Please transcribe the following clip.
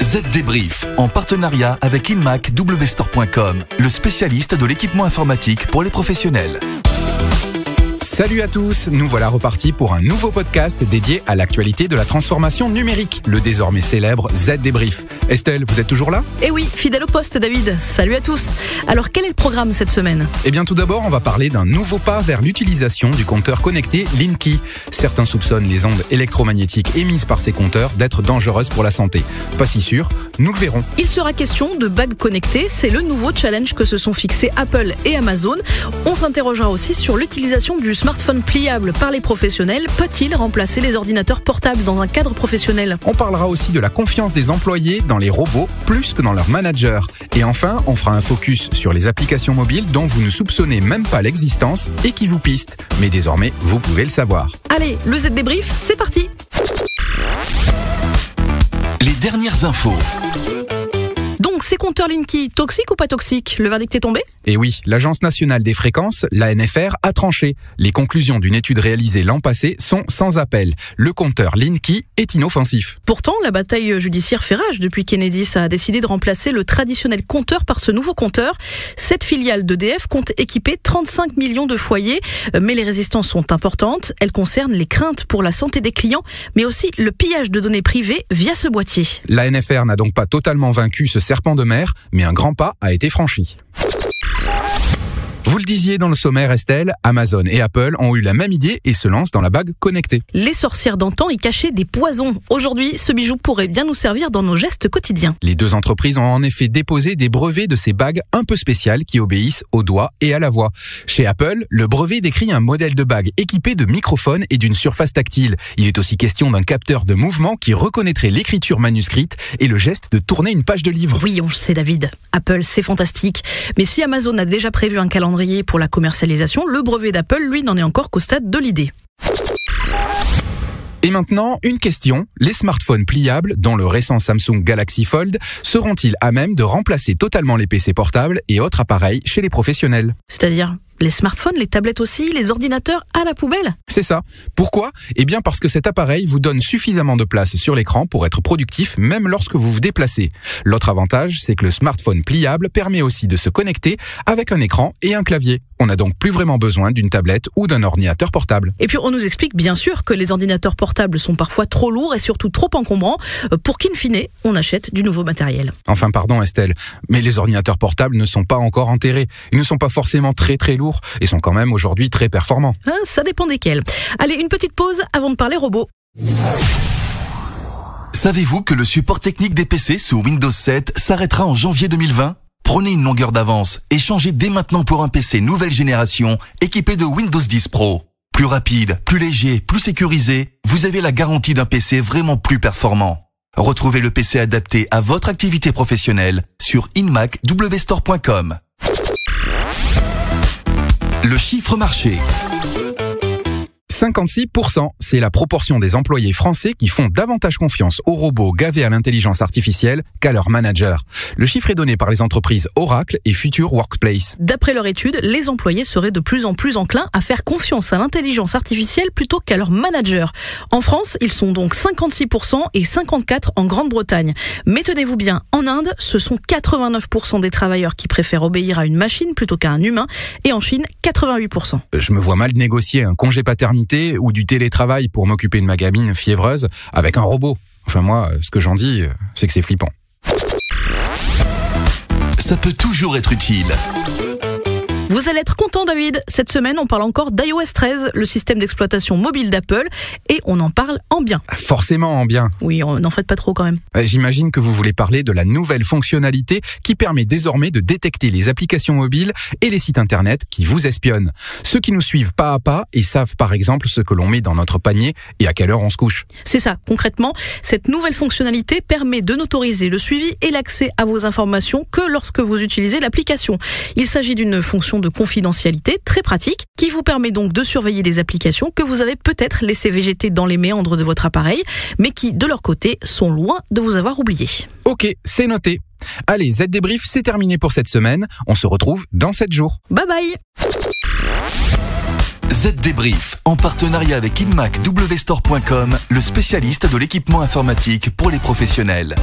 Z Débrief, en partenariat avec InMacWstore.com, le spécialiste de l'équipement informatique pour les professionnels. Salut à tous, nous voilà repartis pour un nouveau podcast dédié à l'actualité de la transformation numérique, le désormais célèbre Z Débrief. Estelle, vous êtes toujours là ? Eh oui, fidèle au poste David, salut à tous. Alors quel est le programme cette semaine ? Eh bien tout d'abord, on va parler d'un nouveau pas vers l'utilisation du compteur connecté Linky. Certains soupçonnent les ondes électromagnétiques émises par ces compteurs d'être dangereuses pour la santé. Pas si sûr, nous le verrons. Il sera question de bagues connectées, c'est le nouveau challenge que se sont fixés Apple et Amazon. On s'interrogera aussi sur l'utilisation du smartphone pliable par les professionnels. Peut-il remplacer les ordinateurs portables dans un cadre professionnel ? On parlera aussi de la confiance des employés dans les robots plus que dans leurs managers. Et enfin, on fera un focus sur les applications mobiles dont vous ne soupçonnez même pas l'existence et qui vous pistent. Mais désormais, vous pouvez le savoir. Allez, le Z Débrief, c'est parti ! Les dernières infos. Donc, ces compteurs Linky, toxiques ou pas toxiques ? Le verdict est tombé ? Et oui, l'Agence nationale des fréquences, l'ANFR, a tranché. Les conclusions d'une étude réalisée l'an passé sont sans appel. Le compteur Linky est inoffensif. Pourtant, la bataille judiciaire fait rage depuis qu'Enedis a décidé de remplacer le traditionnel compteur par ce nouveau compteur. Cette filiale d'EDF compte équiper 35 millions de foyers, mais les résistances sont importantes. Elles concernent les craintes pour la santé des clients, mais aussi le pillage de données privées via ce boîtier. L'ANFR n'a donc pas totalement vaincu ce serpent de mer, mais un grand pas a été franchi. Vous le disiez dans le sommaire, Estelle, Amazon et Apple ont eu la même idée et se lancent dans la bague connectée. Les sorcières d'antan y cachaient des poisons. Aujourd'hui, ce bijou pourrait bien nous servir dans nos gestes quotidiens. Les deux entreprises ont en effet déposé des brevets de ces bagues un peu spéciales qui obéissent au doigt et à la voix. Chez Apple, le brevet décrit un modèle de bague équipé de microphones et d'une surface tactile. Il est aussi question d'un capteur de mouvement qui reconnaîtrait l'écriture manuscrite et le geste de tourner une page de livre. Oui, on le sait David, Apple c'est fantastique. Mais si Amazon a déjà prévu un calendrier pour la commercialisation, le brevet d'Apple, lui, n'en est encore qu'au stade de l'idée. Et maintenant, une question. Les smartphones pliables, dont le récent Samsung Galaxy Fold, seront-ils à même de remplacer totalement les PC portables et autres appareils chez les professionnels ? C'est-à-dire les smartphones, les tablettes aussi, les ordinateurs à la poubelle ? C'est ça. Pourquoi ? Eh bien parce que cet appareil vous donne suffisamment de place sur l'écran pour être productif même lorsque vous vous déplacez. L'autre avantage, c'est que le smartphone pliable permet aussi de se connecter avec un écran et un clavier. On n'a donc plus vraiment besoin d'une tablette ou d'un ordinateur portable. Et puis on nous explique bien sûr que les ordinateurs portables sont parfois trop lourds et surtout trop encombrants pour qu'in fine, on achète du nouveau matériel. Enfin pardon Estelle, mais les ordinateurs portables ne sont pas encore enterrés. Ils ne sont pas forcément très lourds et sont quand même aujourd'hui très performants. Ça dépend desquels. Allez, une petite pause avant de parler robots. Savez-vous que le support technique des PC sous Windows 7 s'arrêtera en janvier 2020 ? Prenez une longueur d'avance et changez dès maintenant pour un PC nouvelle génération équipé de Windows 10 Pro. Plus rapide, plus léger, plus sécurisé, vous avez la garantie d'un PC vraiment plus performant. Retrouvez le PC adapté à votre activité professionnelle sur InMacWstore.com. Le chiffre marché. 56%, c'est la proportion des employés français qui font davantage confiance aux robots gavés à l'intelligence artificielle qu'à leurs managers. Le chiffre est donné par les entreprises Oracle et Future Workplace. D'après leur étude, les employés seraient de plus en plus enclins à faire confiance à l'intelligence artificielle plutôt qu'à leurs managers. En France, ils sont donc 56% et 54% en Grande-Bretagne. Mais tenez-vous bien, en Inde, ce sont 89% des travailleurs qui préfèrent obéir à une machine plutôt qu'à un humain. Et en Chine, 88%. Je me vois mal négocier un congé paternité ou du télétravail pour m'occuper de ma gamine fiévreuse avec un robot. Enfin moi, ce que j'en dis, c'est que c'est flippant. Ça peut toujours être utile. Vous allez être content David, cette semaine on parle encore d'iOS 13, le système d'exploitation mobile d'Apple, et on en parle en bien. Forcément en bien. Oui, n'en faites pas trop quand même. J'imagine que vous voulez parler de la nouvelle fonctionnalité qui permet désormais de détecter les applications mobiles et les sites internet qui vous espionnent. Ceux qui nous suivent pas à pas et savent par exemple ce que l'on met dans notre panier et à quelle heure on se couche. C'est ça, concrètement, cette nouvelle fonctionnalité permet de n'autoriser le suivi et l'accès à vos informations que lorsque vous utilisez l'application. Il s'agit d'une fonction de confidentialité très pratique qui vous permet donc de surveiller des applications que vous avez peut-être laissées végéter dans les méandres de votre appareil, mais qui, de leur côté, sont loin de vous avoir oublié. Ok, c'est noté. Allez, Z Débrief, c'est terminé pour cette semaine. On se retrouve dans 7 jours. Bye bye. Z-Débrief, en partenariat avec InMac WStore.com, le spécialiste de l'équipement informatique pour les professionnels.